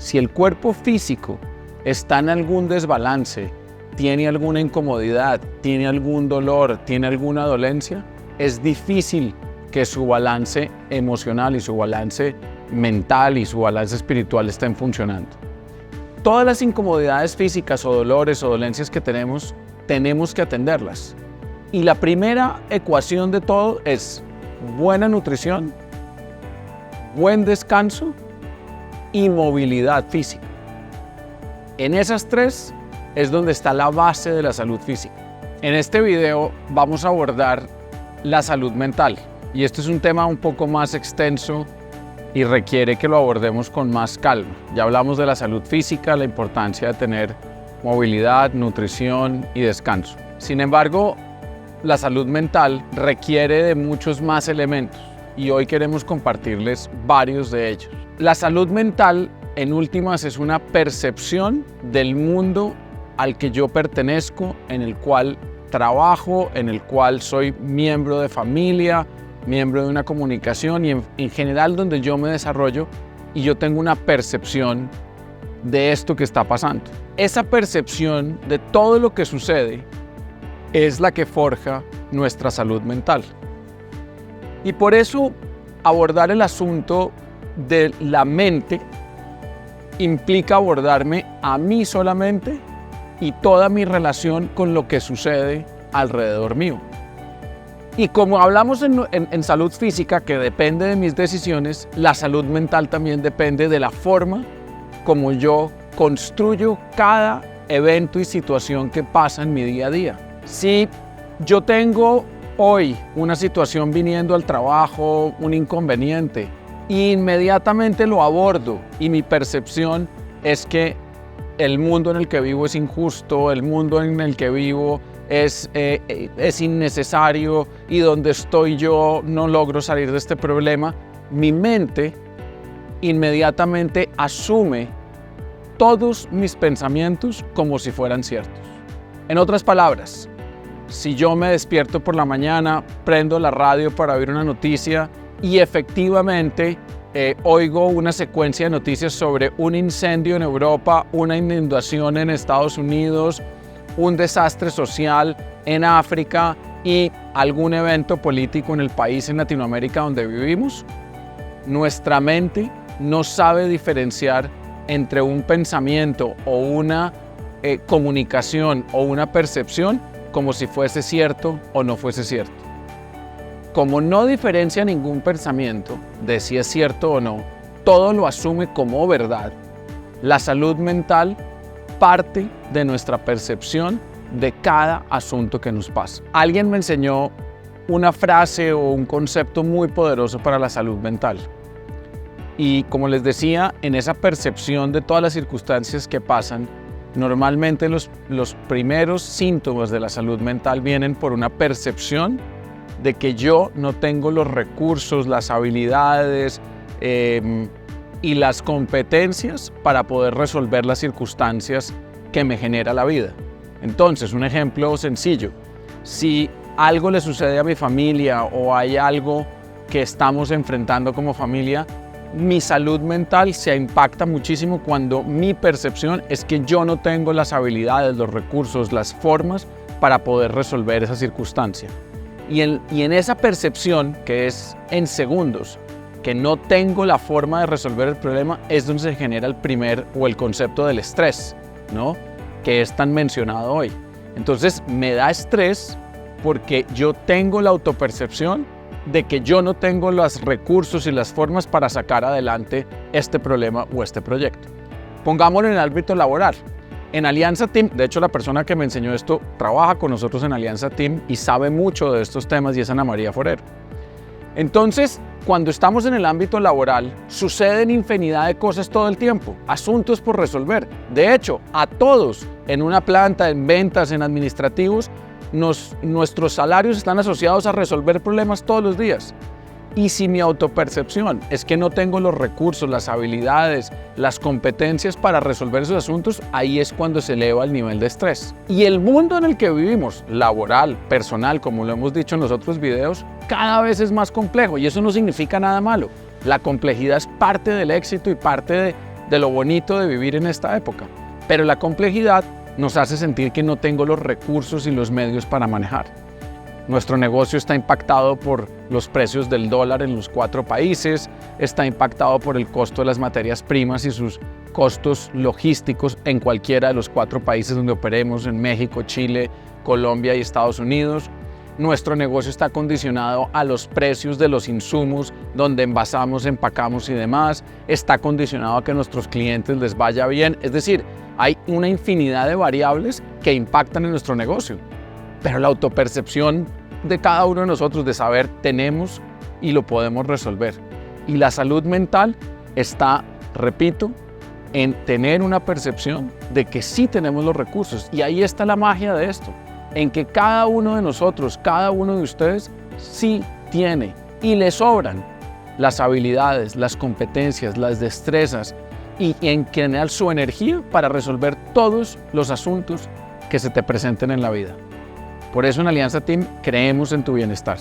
Si el cuerpo físico está en algún desbalance, tiene alguna incomodidad, tiene algún dolor, tiene alguna dolencia, es difícil que su balance emocional y su balance mental y su balance espiritual estén funcionando. Todas las incomodidades físicas o dolores o dolencias que tenemos que atenderlas. Y la primera ecuación de todo es buena nutrición, buen descanso y movilidad física. En esas tres es donde está la base de la salud física. En este video vamos a abordar la salud mental y este es un tema un poco más extenso y requiere que lo abordemos con más calma. Ya hablamos de la salud física, la importancia de tener movilidad, nutrición y descanso. Sin embargo, la salud mental requiere de muchos más elementos y hoy queremos compartirles varios de ellos. La salud mental, en últimas, es una percepción del mundo al que yo pertenezco, en el cual trabajo, en el cual soy miembro de familia, miembro de una comunicación y en general donde yo me desarrollo y yo tengo una percepción de esto que está pasando. Esa percepción de todo lo que sucede es la que forja nuestra salud mental. Y por eso abordar el asunto de la mente implica abordarme a mí solamente y toda mi relación con lo que sucede alrededor mío. Y como hablamos en salud física, que depende de mis decisiones, la salud mental también depende de la forma como yo construyo cada evento y situación que pasa en mi día a día. Si yo tengo hoy una situación viniendo al trabajo, un inconveniente, inmediatamente lo abordo y mi percepción es que el mundo en el que vivo es injusto, el mundo en el que vivo es innecesario y donde estoy yo no logro salir de este problema, mi mente inmediatamente asume todos mis pensamientos como si fueran ciertos. En otras palabras, si yo me despierto por la mañana, prendo la radio para oír una noticia y efectivamente oigo una secuencia de noticias sobre un incendio en Europa, una inundación en Estados Unidos, un desastre social en África y algún evento político en el país en Latinoamérica donde vivimos, nuestra mente no sabe diferenciar entre un pensamiento o una comunicación o una percepción como si fuese cierto o no fuese cierto. Como no diferencia ningún pensamiento de si es cierto o no, todo lo asume como verdad, la salud mental parte de nuestra percepción de cada asunto que nos pasa. Alguien me enseñó una frase o un concepto muy poderoso para la salud mental. Y como les decía, en esa percepción de todas las circunstancias que pasan, normalmente los primeros síntomas de la salud mental vienen por una percepción de que yo no tengo los recursos, las habilidades y las competencias para poder resolver las circunstancias que me genera la vida. Entonces, un ejemplo sencillo, si algo le sucede a mi familia o hay algo que estamos enfrentando como familia, mi salud mental se impacta muchísimo cuando mi percepción es que yo no tengo las habilidades, los recursos, las formas para poder resolver esa circunstancia. Y en esa percepción, que es en segundos, que no tengo la forma de resolver el problema, es donde se genera el primer o el concepto del estrés, ¿no? Que es tan mencionado hoy. Entonces me da estrés porque yo tengo la autopercepción de que yo no tengo los recursos y las formas para sacar adelante este problema o este proyecto. Pongámoslo en el ámbito laboral. En Alianza Team, de hecho la persona que me enseñó esto trabaja con nosotros en Alianza Team y sabe mucho de estos temas y es Ana María Forero. Entonces, cuando estamos en el ámbito laboral, suceden infinidad de cosas todo el tiempo, asuntos por resolver. De hecho, a todos, en una planta, en ventas, en administrativos, nuestros salarios están asociados a resolver problemas todos los días. Y si mi autopercepción es que no tengo los recursos, las habilidades, las competencias para resolver esos asuntos, ahí es cuando se eleva el nivel de estrés. Y el mundo en el que vivimos, laboral, personal, como lo hemos dicho en los otros videos, cada vez es más complejo y eso no significa nada malo. La complejidad es parte del éxito y parte de lo bonito de vivir en esta época. Pero la complejidad nos hace sentir que no tengo los recursos y los medios para manejar. Nuestro negocio está impactado por los precios del dólar en los 4 países, está impactado por el costo de las materias primas y sus costos logísticos en cualquiera de los 4 países donde operemos, en México, Chile, Colombia y Estados Unidos. Nuestro negocio está condicionado a los precios de los insumos donde envasamos, empacamos y demás. Está condicionado a que a nuestros clientes les vaya bien. Es decir, hay una infinidad de variables que impactan en nuestro negocio. Pero la autopercepción de cada uno de nosotros de saber tenemos y lo podemos resolver. Y la salud mental está, repito, en tener una percepción de que sí tenemos los recursos. Y ahí está la magia de esto, en que cada uno de nosotros, cada uno de ustedes sí tiene y le sobran las habilidades, las competencias, las destrezas y en general su energía para resolver todos los asuntos que se te presenten en la vida. Por eso en Alianza Team creemos en tu bienestar.